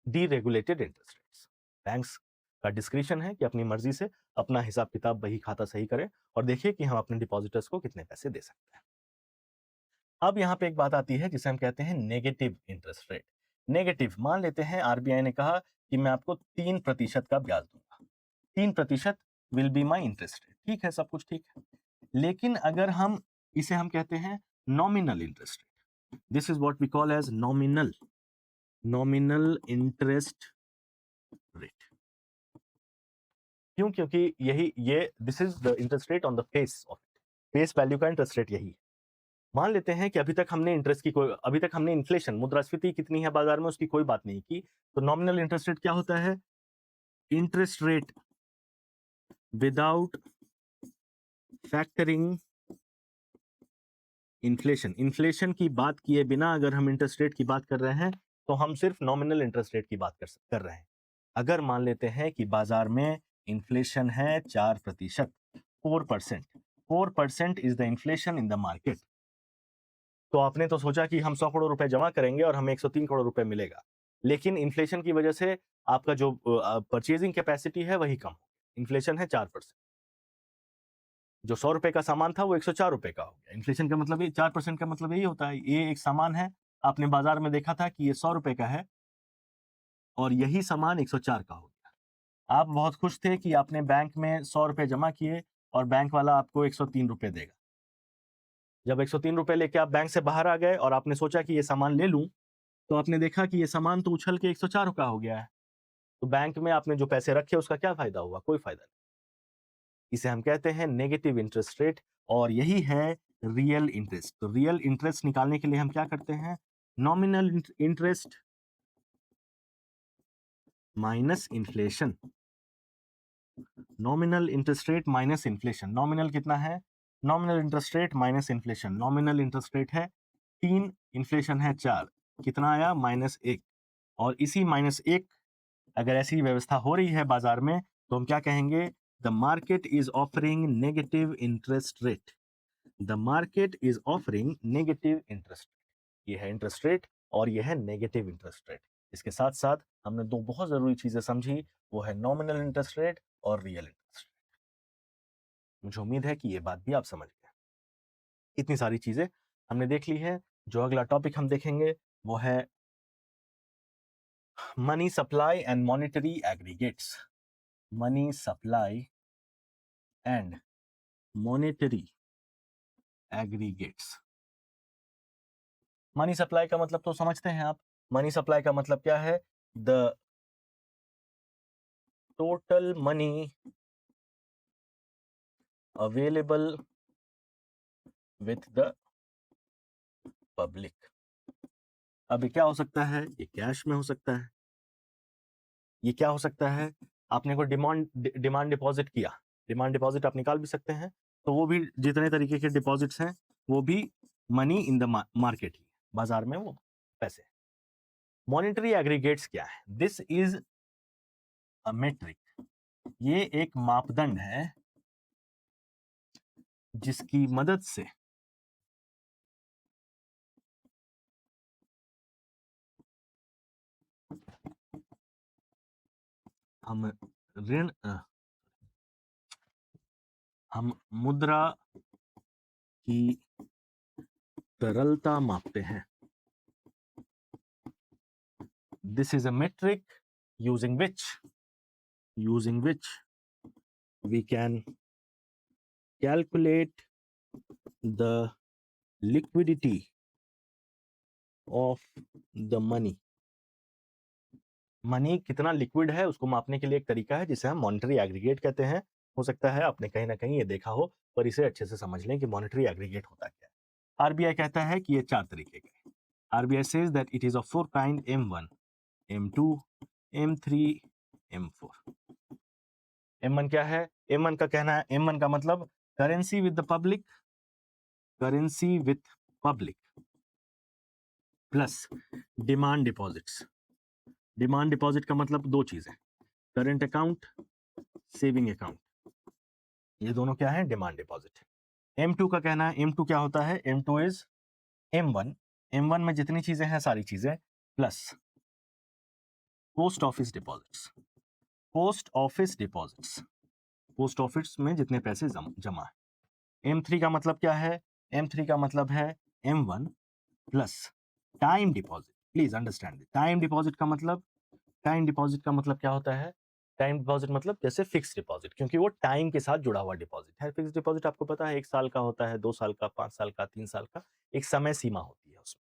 deregulated interest rates. Banks का डिस्क्रिशन है कि अपनी मर्जी से अपना हिसाब किताब, बही खाता सही करें और देखिए कि हम अपने डिपॉजिटर्स को कितने पैसे दे सकते हैं। अब यहां पे एक बात आती है जिसे हम कहते हैं नेगेटिव इंटरेस्ट रेट। नेगेटिव, मान लेते हैं आरबीआई ने कहा कि मैं आपको 3% का ब्याज दूंगा, 3% will be my interest rate. ठीक है, सब कुछ ठीक है, लेकिन अगर हम इसे हम कहते हैं nominal interest rate. This is what we call as nominal interest rate. क्यों? क्योंकि ये this is the interest rate on the face of it, face value का इंटरेस्ट रेट यही है। मान लेते हैं कि अभी तक हमने इन्फ्लेशन, मुद्रास्फीति कितनी है बाजार में उसकी कोई बात नहीं की, तो नॉमिनल इंटरेस्ट रेट क्या होता है? Interest rate without factoring inflation की बात किए बिना अगर हम इंटरेस्ट रेट की बात कर रहे हैं तो हम सिर्फ नॉमिनल इंटरेस्ट रेट की बात कर रहे हैं। अगर मान लेते हैं कि बाजार में इन्फ्लेशन है 4%, 4% is the inflation in the market, तो आपने तो सोचा कि हम 100 करोड़ रुपए जमा करेंगे और हमें 103 करोड़ रुपए मिलेगा, लेकिन इन्फ्लेशन की वजह से आपका जो परचेजिंग कैपेसिटी है वही कम हो, इन्फ्लेशन है 4%, जो 100 रुपए का सामान था वो 104 रुपए का हो गया। इन्फ्लेशन का मतलब ये 4% का मतलब यही होता है, ये एक सामान है, आपने बाजार में देखा था कि ये 100 रुपए का है और यही सामान 104 का हो गया। आप बहुत खुश थे कि आपने बैंक में 100 रुपए जमा किए और बैंक वाला आपको 103 रुपए देगा। जब 103 रुपए लेके आप बैंक से बाहर आ गए और आपने सोचा कि ये सामान ले लूं, तो आपने देखा कि ये सामान तो उछल के 104 का हो गया है। तो बैंक में आपने जो पैसे रखे उसका क्या फायदा हुआ? कोई फायदा नहीं। इसे हम कहते हैं नेगेटिव इंटरेस्ट रेट और यही है रियल इंटरेस्ट। तो रियल इंटरेस्ट निकालने के लिए हम क्या करते हैं? Nominal interest minus inflation, nominal interest rate minus inflation. Nominal कितना है? Nominal interest rate minus inflation. Nominal interest rate है 3, इन्फ्लेशन है 4, कितना आया? -1। और इसी -1 अगर ऐसी व्यवस्था हो रही है बाजार में तो हम क्या कहेंगे? The market is offering negative interest rate. The market is offering negative interest rate. ये है इंटरेस्ट रेट और ये है नेगेटिव इंटरेस्ट रेट। इसके साथ साथ हमने दो बहुत जरूरी चीजें समझी, वो है नॉमिनल इंटरेस्ट रेट और रियल इंटरेस्ट रेट। मुझे उम्मीद है कि ये बात भी आप समझ गए। इतनी सारी चीजें हमने देख ली है। जो अगला टॉपिक हम देखेंगे वो है money supply and monetary aggregates. Money supply and monetary aggregates. Money supply का मतलब तो समझते हैं आप। मनी सप्लाई का मतलब क्या है? The total money available with the public. अब ये क्या हो सकता है? ये कैश में हो सकता है। ये क्या हो सकता है? आपने कोई डिमांड डिपॉजिट किया, डिमांड डिपॉजिट आप निकाल भी सकते हैं, तो वो भी जितने तरीके के डिपॉजिट्स हैं वो भी मनी इन द मार्केट ही, बाजार में वो पैसे। मॉनेटरी एग्रीगेट्स क्या है? दिस इज अ मेट्रिक, ये एक मापदंड है जिसकी मदद से हम ऋण हम मुद्रा की तरलता मापते हैं। This is a metric using which we can calculate the liquidity of the money। Money कितना लिक्विड है उसको मापने के लिए एक तरीका है जिसे हम मॉनेटरी एग्रीगेट कहते हैं। हो सकता है आपने कहीं ना कहीं ये देखा हो, पर इसे अच्छे से समझ लें कि मॉनेटरी एग्रीगेट होता क्या है। आरबीआई कहता है कि ये 4 तरीके के हैं। RBI says that it is of 4 kind, M1, M2, M3, M4। M1 क्या है? M1 का कहना है, M1 का मतलब currency with the public, currency with public plus demand deposits. Demand deposit का मतलब 2 चीजें, करंट अकाउंट, सेविंग अकाउंट, ये दोनों क्या है? Demand deposit. M2 का कहना है, M2 क्या होता है? M2 इज M1, M1 में जितनी चीजें हैं सारी चीजें plus post office deposits. Post office deposits, post office में जितने पैसे जमा है। M3 का मतलब क्या है? M3 का मतलब है M1 plus time deposit. Please understand, time deposit का मतलब, टाइम डिपॉजिट का मतलब क्या होता है? टाइम डिपॉजिट मतलब जैसे फिक्स डिपॉजिट, क्योंकि वो टाइम के साथ जुड़ा हुआ डिपॉजिट है। फिक्स डिपॉजिट आपको पता है 1 साल का होता है, 2 साल का, 5 साल का, 3 साल का, एक समय सीमा होती है उसमें।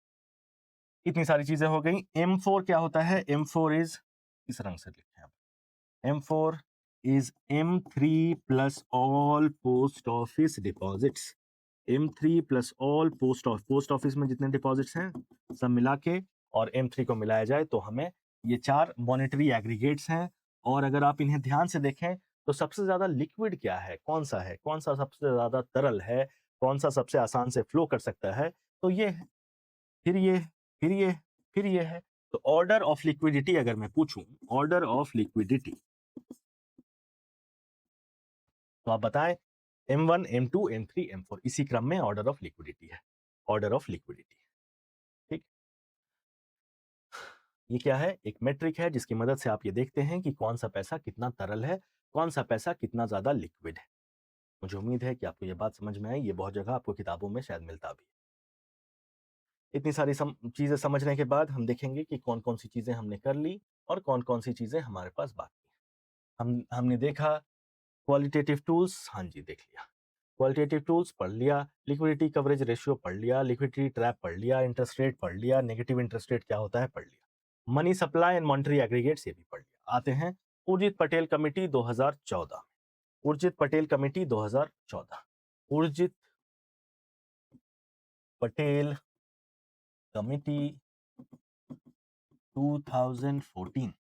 इतनी सारी चीजें हो गई। M4 क्या होता है? M4 इज, इस रंग से लिखें आप, M4 is M3 plus all post office deposits. M3 plus all post office में जितने डिपॉजिट्स हैं सब मिला के और M3 को मिलाया जाए तो हमें ये 4 मॉनेटरी एग्रीगेट्स हैं। और अगर आप इन्हें ध्यान से देखें तो सबसे ज्यादा लिक्विड क्या है, कौन सा है, कौन सा सबसे ज्यादा तरल है, कौन सा सबसे आसान से फ्लो कर सकता है, तो ये है, फिर ये, फिर ये, फिर ये है। तो ऑर्डर ऑफ लिक्विडिटी अगर मैं पूछूं, ऑर्डर ऑफ लिक्विडिटी, तो आप बताएं M1, M2, M3, M4, इसी क्रम में ऑर्डर ऑफ लिक्विडिटी है। ऑर्डर ऑफ लिक्विडिटी, ठीक। ये क्या है? एक मेट्रिक है जिसकी मदद से आप ये देखते हैं कि कौन सा पैसा कितना तरल है, कौन सा पैसा कितना ज्यादा लिक्विड है। मुझे उम्मीद है कि आपको ये बात समझ में आई। ये बहुत जगह आपको किताबों में शायद मिलता भी है। इतनी सारी चीजें समझने के बाद हम देखेंगे कि कौन कौन सी चीजें हमने कर ली और कौन कौन सी चीजें हमारे पास बाकी हैं। हमने देखा क्वालिटेटिव टूल्स, हाँ जी देख लिया। क्वालिटेटिव टूल्स पढ़ लिया, लिक्विडिटी कवरेज रेशियो पढ़ लिया, लिक्विडिटी ट्रैप पढ़ लिया, इंटरेस्ट रेट पढ़ लिया, नेगेटिव इंटरेस्ट रेट क्या होता है पढ़ लिया, money supply and monetary aggregates ये भी पढ़ लिया। आते हैं Urjit Patel committee 2014। Urjit Patel committee 2014, Urjit Patel committee 2014।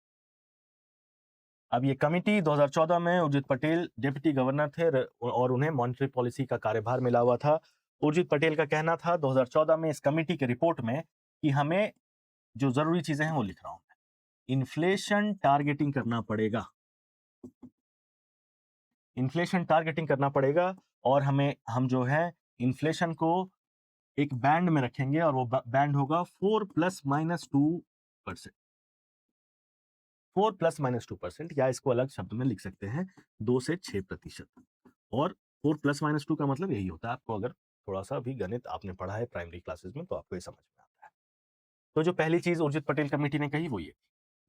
अब ये कमेटी 2014 में उर्जित पटेल डिप्टी गवर्नर थे और उन्हें मॉनेटरी पॉलिसी का कार्यभार मिला हुआ था। उर्जित पटेल का कहना था 2014 में इस कमेटी के रिपोर्ट में कि हमें जो जरूरी चीजें हैं वो लिख रहा हूं मैं, इन्फ्लेशन टारगेटिंग करना पड़ेगा, इन्फ्लेशन टारगेटिंग करना पड़ेगा और हम जो है इन्फ्लेशन को एक बैंड में रखेंगे और वो बैंड होगा 4 ± 2%। 4 ± 2%, या इसको अलग शब्द में लिख सकते हैं 2 से 6%। और 4 ± 2 का मतलब यही होता है। आपको अगर थोड़ा सा भी गणित आपने पढ़ा है प्राइमरी क्लासेस में तो आपको ये समझ में आता है। तो जो पहली चीज उर्जित पटेल कमेटी ने कही वो ये।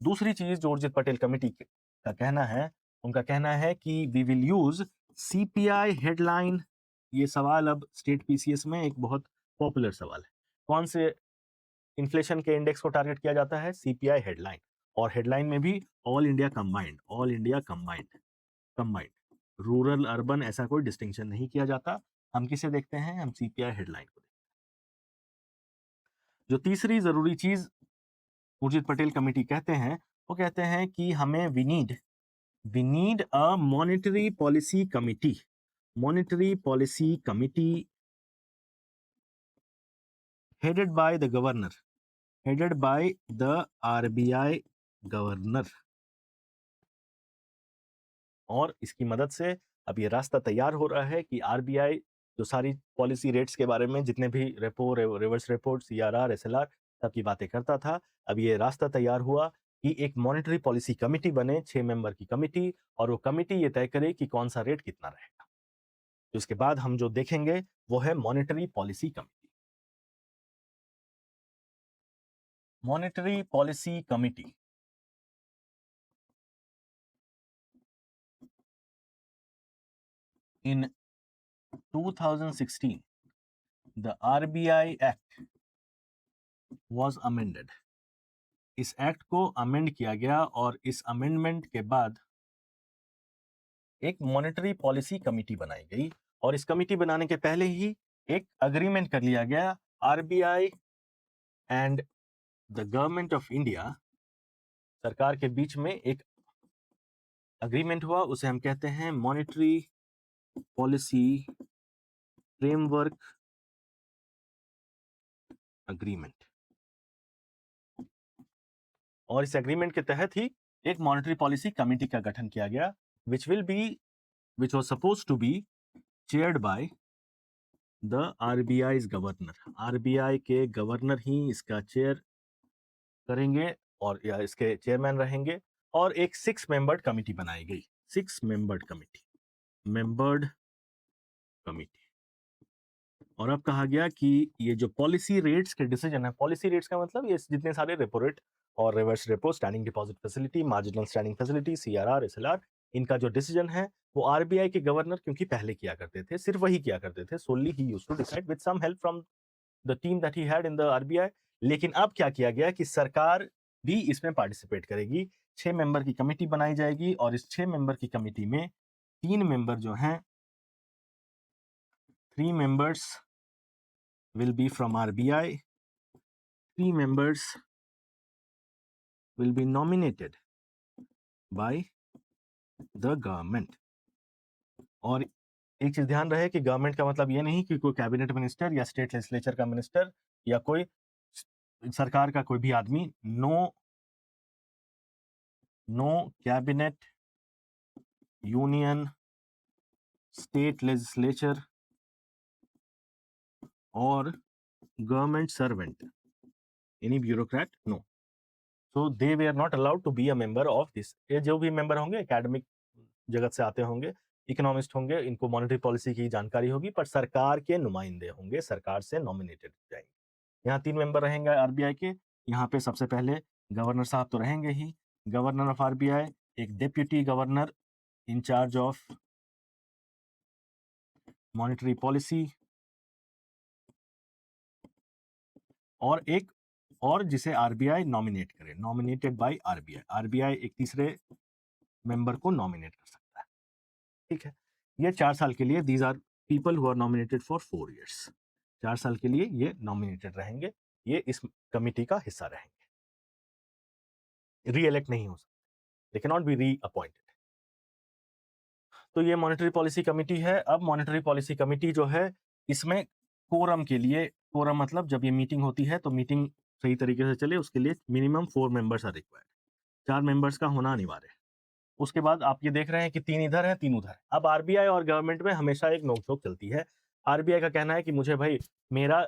दूसरी चीज जो उर्जित पटेल कमेटी का कहना है, उनका कहना है कि we will use CPI headline. ये सवाल अब स्टेट PCS में एक बहुत पॉपुलर सवाल है। कौन से इन्फ्लेशन के इंडेक्स को टारगेट किया जाता है? CPI headline. और हेडलाइन में भी all India combined, all India combined, combined, rural urban ऐसा कोई डिस्टिंक्शन नहीं किया जाता। हम किसे देखते हैं? हम CPI हेडलाइन को देखते हैं। जो तीसरी जरूरी चीज उर्जित पटेल कमेटी कहते हैं वो कहते हैं कि हमें we need we need a monetary policy committee headed by the governor, headed by the RBI governor. और इसकी मदद से अब ये रास्ता तैयार हो रहा है कि आरबीआई जो सारी पॉलिसी रेट्स के बारे में जितने भी repo, reverse repo, CRR, SLR सब की बातें करता था, अब ये रास्ता तैयार हुआ कि एक मॉनेटरी पॉलिसी कमेटी बने, 6 मेंबर की कमेटी, और वो कमेटी ये तय करे कि कौन सा रेट कितना रहेगा। तो इसके बाद हम जो देखेंगे वो है monetary policy committee. Monetary policy committee in 2016 the RBI Act was amended. इस एक्ट को अमेंड किया गया और इस अमेंडमेंट के बाद एक मॉनेटरी पॉलिसी कमेटी बनाई गई, और इस कमेटी बनाने के पहले ही एक अग्रीमेंट कर लिया गया RBI and the government of India, सरकार के बीच में एक अग्रीमेंट हुआ, उसे हम कहते हैं मॉनेटरी पॉलिसी फ्रेमवर्क अग्रीमेंट। और इस एग्रीमेंट के तहत ही एक मॉनेटरी पॉलिसी कमेटी का गठन किया गया, which was supposed to be chaired by the RBI's governor. RBI के गवर्नर ही इसका चेयर करेंगे और या इसके चेयरमैन रहेंगे, और एक 6 मेंबर्ड कमेटी बनाई गई, 6 मेंबर्ड कमेटी। और अब कहा गया कि ये जो पॉलिसी रेट्स के डिसीजन है, पॉलिसी रेट्स का मतलब ये जितने सारे रेपो रेट और reverse repo, standing deposit facility, marginal standing facility, CRR, SLR, इनका जो डिसीजन है वो आरबीआई के गवर्नर क्योंकि पहले किया करते थे, सिर्फ वही किया करते थे, so only he used to decide with some help from the team that he had in the RBI. लेकिन अब क्या किया गया कि सरकार भी इसमें पार्टिसिपेट करेगी, 6 मेंबर की कमेटी बनाई जाएगी, और इस 6 मेंबर की कमेटी में 3 मेंबर जो हैं, 3 members will be from RBI, 3 members will be nominated by the government. और एक चीज ध्यान रहे कि गवर्नमेंट का मतलब ये नहीं कि कोई कैबिनेट मिनिस्टर या स्टेट लेजिस्लेचर का मिनिस्टर या कोई सरकार का कोई भी आदमी, no cabinet, union, state legislature और government servant, any bureaucrat, no. So they वे are not allowed to be a member of this. ये जो भी मेंबर होंगे एकेडमिक जगत से आते होंगे, इकोनॉमिस्ट होंगे, इनको मॉनेटरी पॉलिसी की जानकारी होगी, पर सरकार के नुमाइंदे होंगे, सरकार से नॉमिनेटेड जाएंगे। यहाँ 3 मेंबर रहेंगे आरबीआई के। यहाँ पे सबसे पहले गवर्नर साहब तो रहेंगे ही, गवर्नर ऑफ आरबीआई, एक deputy governor in charge of monetary policy, और एक और जिसे आरबीआई नॉमिनेट करे, नॉमिनेटेड बाय आरबीआई। आरबीआई एक तीसरे मेंबर को नॉमिनेट कर सकता है, ठीक है। ये 4 साल के लिए, these are people who are nominated for 4 years, 4 साल के लिए ये नॉमिनेटेड रहेंगे, ये इस कमिटी का हिस्सा रहेंगे, रीइलेक्ट नहीं हो सकते, they can not be reappointed. तो ये मॉनेटरी पॉलिसी कमेटी है। अब मॉनेटरी पॉलिसी कमेटी जो है, इसमें कोरम के लिए, कोरम मतलब जब ये मीटिंग होती है तो मीटिंग सही तरीके से चले उसके लिए minimum 4 members are required, 4 members का होना अनिवार्य है। उसके बाद आप ये देख रहे हैं कि 3 इधर है, 3 उधर। अब आरबीआई और गवर्नमेंट में हमेशा एक नोकझोंक चलती है। आरबीआई का कहना है कि मुझे भाई मेरा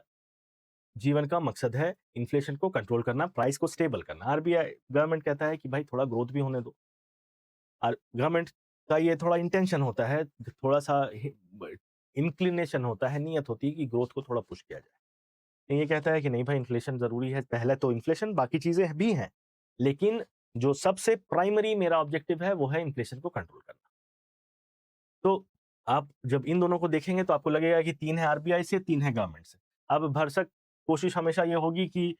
जीवन का मकसद है इन्फ्लेशन को कंट्रोल करना, प्राइस को स्टेबल करना। आरबीआई गवर्नमेंट कहता है कि भाई थोड़ा ग्रोथ भी होने दो। और गवर्नमेंट का ये थोड़ा इंटेंशन होता है, थोड़ा सा इंक्लिनेशन होता है, नीयत होती है कि ग्रोथ को थोड़ा पुश किया जाए। ये कहता है कि नहीं भाई इन्फ्लेशन जरूरी है, पहले तो इन्फ्लेशन, बाकी चीजें भी हैं, लेकिन जो सबसे प्राइमरी मेरा ऑब्जेक्टिव है वो है इन्फ्लेशन को कंट्रोल करना। तो आप जब इन दोनों को देखेंगे तो आपको लगेगा कि 3 है आरबीआई से, 3 है गवर्नमेंट से। अब भरसक कोशिश हमेशा ये होगी कि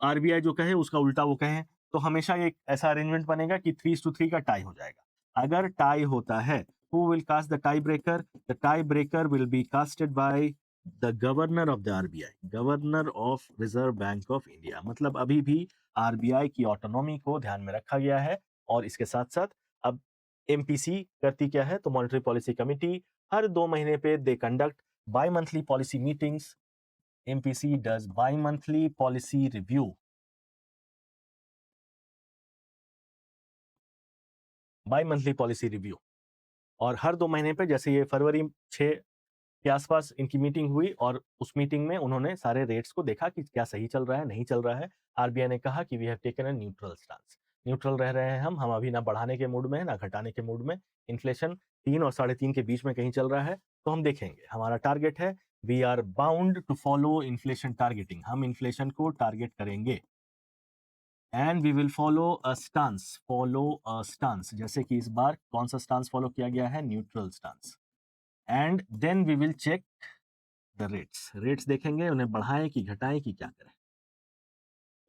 आरबीआई जो कहे उसका उल्टा वो कहे, तो हमेशा एक ऐसा अरेंजमेंट बनेगा कि 3:3 का टाई हो जाएगा। अगर टाई होता है, who will cast the tiebreaker? The tiebreaker will be casted by the governor of the RBI, governor of Reserve Bank of India। मतलब अभी भी आरबीआई की ऑटोनॉमी को ध्यान में रखा गया है, और इसके साथ साथ अब एमपीसी करती क्या है, तो मॉनेटरी पॉलिसी कमिटी हर 2 महीने पे they conduct by monthly policy meetings. MPC does by monthly policy review. By monthly policy review. और हर 2 महीने पे, जैसे ये फरवरी 6 के आसपास इनकी मीटिंग हुई और उस मीटिंग में उन्होंने सारे रेट्स को देखा कि क्या सही चल रहा है, नहीं चल रहा है. आरबीआई ने कहा कि we have taken a neutral stance. Neutral रह रहे हैं हम अभी ना बढ़ाने के मूड में है ना घटाने के मूड में. इन्फ्लेशन 3 और 3.5 के बीच में कहीं चल रहा है, तो हम देखेंगे. हमारा टारगेट है, we are bound to follow inflation targeting. हम इन्फ्लेशन को टारगेट करेंगे. And we will follow a stance. जैसे कि इस बार कौन सा स्टांस फॉलो किया गया है, neutral stance. And then we will check the rates देखेंगे, उन्हें बढ़ाएं कि घटाएं कि क्या करें.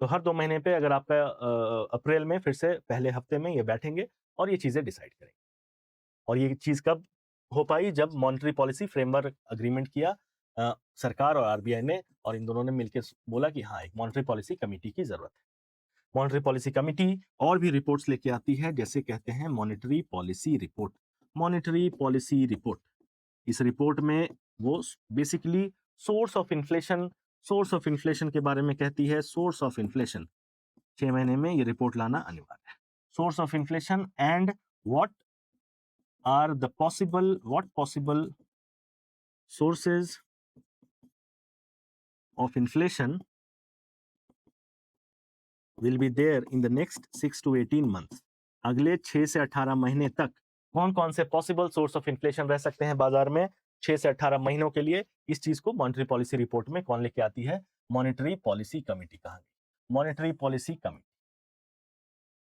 तो हर 2 महीने पे अगर आपका अप्रैल में फिर से पहले हफ्ते में ये बैठेंगे और ये चीजें डिसाइड करेंगे. और ये चीज कब हो पाई, जब मॉनेटरी पॉलिसी फ्रेमवर्क अग्रीमेंट किया सरकार और आरबीआई ने, और इन दोनों ने मिलकर बोला कि हाँ, एक मॉनेटरी पॉलिसी कमेटी की जरूरत है. मॉनेटरी पॉलिसी कमेटी और भी रिपोर्ट्स लेके आती है, जैसे कहते हैं monetary policy report. Monetary policy report, इस रिपोर्ट में वो बेसिकली सोर्स ऑफ इन्फ्लेशन के बारे में कहती है. सोर्स ऑफ इन्फ्लेशन 6 महीने में ये रिपोर्ट लाना अनिवार्य है. Source of inflation and what possible sources of inflation will be there in the next 6 to 18 months. अगले 6 से 18 महीने तक कौन कौन से पॉसिबल सोर्स ऑफ इन्फ्लेशन रह सकते हैं बाजार में 6 से 18 महीनों के लिए. इस चीज को मॉनेटरी पॉलिसी रिपोर्ट में कौन लेके आती है, मॉनेटरी पॉलिसी कमेटी. कहा गई monetary policy committee,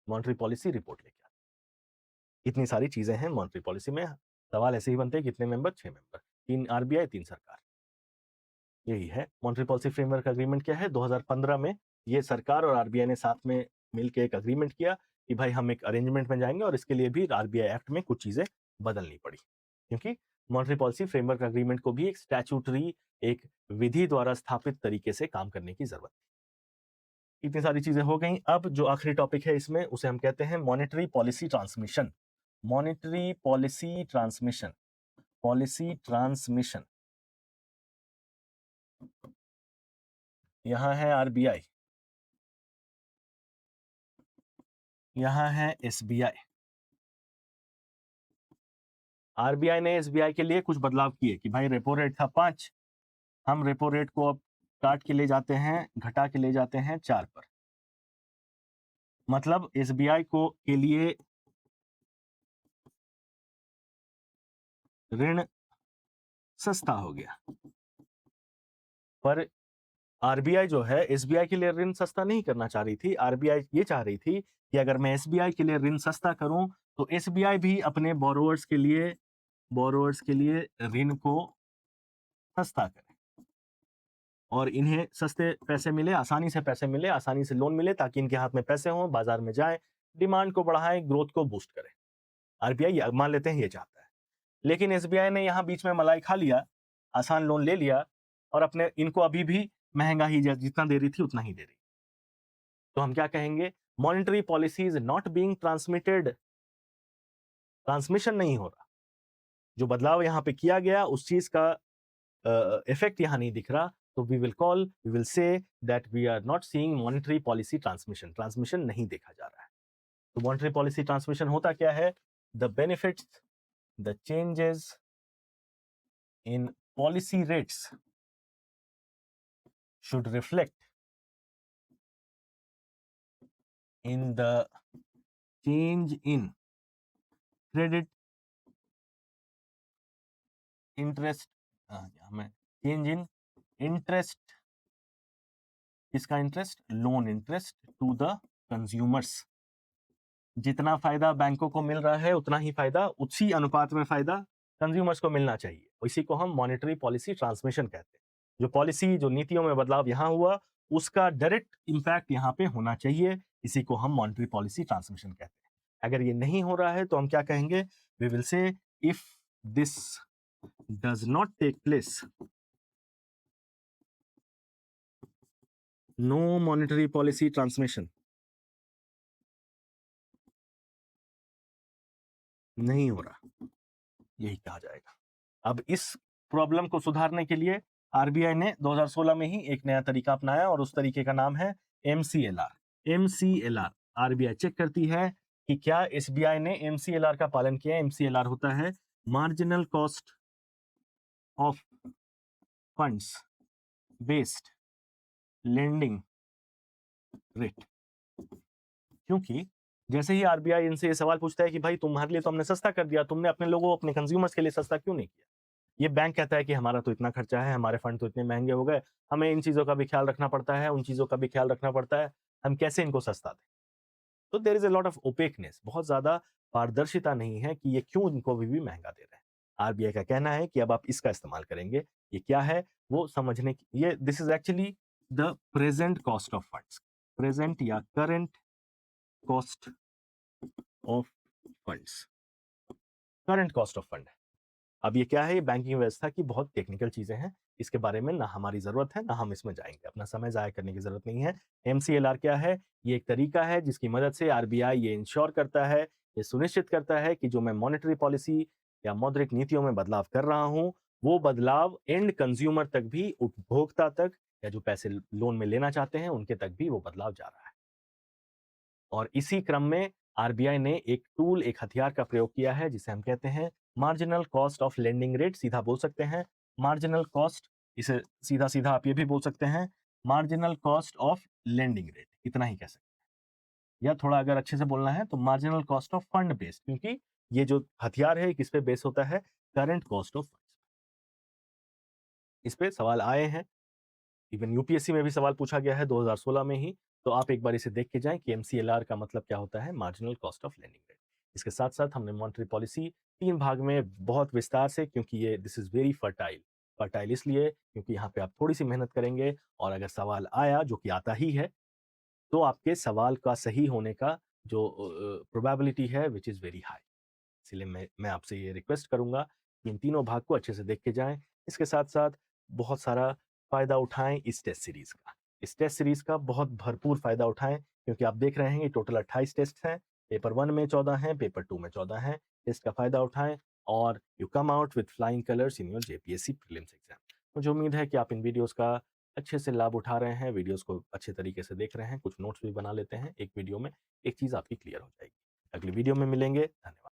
monetary policy report लेके आती है. इतनी सारी चीजें हैं मॉनेटरी पॉलिसी में. सवाल ऐसे ही बनते हैं, कितने मेंबर, 6 मेंबर, 3 आरबीआई 3 सरकार. यही है मॉनेटरी पॉलिसी फ्रेमवर्क अग्रीमेंट. क्या है, 2015 में ये सरकार और आरबीआई ने साथ में मिलकर एक अग्रीमेंट किया कि भाई हम एक अरेंजमेंट में जाएंगे, और इसके लिए भी आरबीआई एक्ट में कुछ चीजें बदलनी पड़ी, क्योंकि मॉनेटरी पॉलिसी फ्रेमवर्क अग्रीमेंट को भी एक स्टैट्यूटरी, एक विधि द्वारा स्थापित तरीके से काम करने की जरूरत थी. इतनी सारी चीजें हो गई. अब जो आखिरी टॉपिक है इसमें, उसे हम कहते हैं monetary policy transmission. Monetary policy transmission, policy transmission. यहां है आरबीआई, यहां है एसबीआई. आरबीआई ने एसबीआई के लिए कुछ बदलाव किए कि भाई रेपो रेट था 5, हम रेपो रेट को अब काट के ले जाते हैं, घटा के ले जाते हैं 4 पर. मतलब एसबीआई को के लिए ऋण सस्ता हो गया. पर आरबीआई जो है एसबीआई के लिए ऋण सस्ता नहीं करना चाह रही थी. आरबीआई ये चाह रही थी कि अगर मैं एसबीआई के लिए ऋण सस्ता करूं, तो एसबीआई भी अपने बोरोवर्स के लिए ऋण को सस्ता करे, और इन्हें सस्ते पैसे मिले, आसानी से पैसे मिले, आसानी से लोन मिले, ताकि इनके हाथ में पैसे हों, बाजार में जाएं, डिमांड को बढ़ाएं, ग्रोथ को बूस्ट करें. आरबीआई मान लेते हैं ये चाहता है. लेकिन एसबीआई ने यहां बीच में मलाई खा लिया, आसान लोन ले लिया, और अपने इनको अभी भी महंगा ही जितना दे रही थी उतना ही दे रही. तो हम क्या कहेंगे, monetary policy is not being transmitted. Transmission नहीं हो रहा. जो बदलाव यहां पे किया गया उस चीज का इफेक्ट यहां नहीं दिख रहा. तो we will say that we are not seeing monetary policy transmission. Transmission नहीं देखा जा रहा है. तो मॉनेटरी पॉलिसी ट्रांसमिशन होता क्या है, the benefits, the changes in policy rates should reflect in the change in credit interest, change in interest, किसका interest, loan interest to the consumers. जितना फायदा बैंकों को मिल रहा है उतना ही फायदा, उसी अनुपात में फायदा कंज्यूमर्स को मिलना चाहिए. इसी को हम मॉनेटरी पॉलिसी ट्रांसमिशन कहते हैं. जो पॉलिसी, जो नीतियों में बदलाव यहां हुआ, उसका डायरेक्ट इंपैक्ट यहां पे होना चाहिए. इसी को हम मॉनेटरी पॉलिसी ट्रांसमिशन कहते हैं. अगर ये नहीं हो रहा है तो हम क्या कहेंगे, we will say if this does not take place, no monetary policy transmission. नहीं हो रहा, यही कहा जाएगा। अब इस प्रॉब्लम को सुधारने के लिए आरबीआई ने 2016 में ही एक नया तरीका अपनाया और उस तरीके का नाम है एमसीएलआर। एमसीएलआर, आरबीआई चेक करती है कि क्या एसबीआई ने एमसीएलआर का पालन किया। एमसीएलआर होता है marginal cost of funds based lending rate. क्योंकि जैसे ही आरबीआई इनसे ये सवाल पूछता है कि भाई तुम्हारे लिए तो हमने सस्ता कर दिया, तुमने अपने लोगों, अपने कंज्यूमर्स के लिए सस्ता क्यों नहीं किया। ये बैंक कहता है कि हमारा तो इतना खर्चा है, हमारे फंड तो इतने महंगे हो गए, हमें इन चीजों का भी ख्याल रखना पड़ता है, उन चीजों का भी ख्याल रखना पड़ता है, हम कैसे इनको सस्ता दें। तो there is a lot of opaqueness, बहुत ज्यादा पारदर्शिता नहीं है कि ये क्यों इनको भी महंगा दे रहे हैं। आरबीआई का कहना है कि अब आप इसका इस्तेमाल करेंगे। ये क्या है वो समझने की, ये this is actually the present cost of funds, present या current cost of funds, current cost of fund. अब ये क्या है, ये बैंकिंग व्यवस्था की बहुत टेक्निकल चीजें हैं, इसके बारे में ना हमारी जरूरत है ना हम इसमें जाएंगे, अपना समय जाया करने की जरूरत नहीं है। एमसीएलआर क्या है, ये एक तरीका है जिसकी मदद से आरबीआई ये इंश्योर करता है, ये सुनिश्चित करता है कि जो मैं मॉनेटरी पॉलिसी या मौद्रिक नीतियों में बदलाव कर रहा हूं, वो बदलाव एंड कंज्यूमर तक भी, उपभोक्ता तक, या जो पैसे लोन में लेना चाहते हैं उनके तक भी वो बदलाव जा रहा है। और इसी क्रम में आरबीआई ने एक टूल, एक हथियार का प्रयोग किया है जिसे हम कहते हैं marginal cost of lending rate. सीधा बोल सकते हैं मार्जिनल कॉस्ट, इसे सीधा सीधा आप ये भी बोल सकते हैं marginal cost of lending rate, इतना ही कह सकते हैं। या थोड़ा अगर अच्छे से बोलना है तो marginal cost of fund based, क्योंकि ये जो हथियार है किस पे बेस होता है, करंट कॉस्ट ऑफ फंड्स। इस पे सवाल आए हैं, इवन यूपीएससी में भी सवाल पूछा गया है 2016 में ही। तो आप एक बार इसे देख के जाएं कि एमसीएलआर का मतलब क्या होता है, marginal cost of lending rate. इसके साथ साथ हमने मॉनेटरी पॉलिसी 3 भाग में बहुत विस्तार से, क्योंकि ये this is very fertile, fertile इसलिए क्योंकि यहाँ पे आप थोड़ी सी मेहनत करेंगे और अगर सवाल आया, जो कि आता ही है, तो आपके सवाल का सही होने का जो प्रोबेबिलिटी है विच इज़ वेरी हाई। इसलिए मैं आपसे ये रिक्वेस्ट करूंगा कि इन तीनों भाग को अच्छे से देख के जाएं। इसके साथ साथ बहुत सारा फायदा उठाएं इस टेस्ट सीरीज का, इस टेस्ट सीरीज का बहुत भरपूर फायदा उठाएं, क्योंकि आप देख रहे हैं कि टोटल 28 टेस्ट हैं, पेपर 1 में 14 हैं, पेपर 2 में 14 हैं। टेस्ट का फायदा उठाएं और you come out with flying colours in your JPSC prelims exam. मुझे उम्मीद है कि आप इन वीडियोस का अच्छे से लाभ उठा रहे हैं, वीडियोस को अच्छे तरीके से देख रहे हैं, कुछ नोट्स भी बना लेते हैं, एक वीडियो में एक चीज़ आपकी क्लियर हो जाएगी। अगली वीडियो में मिलेंगे, धन्यवाद।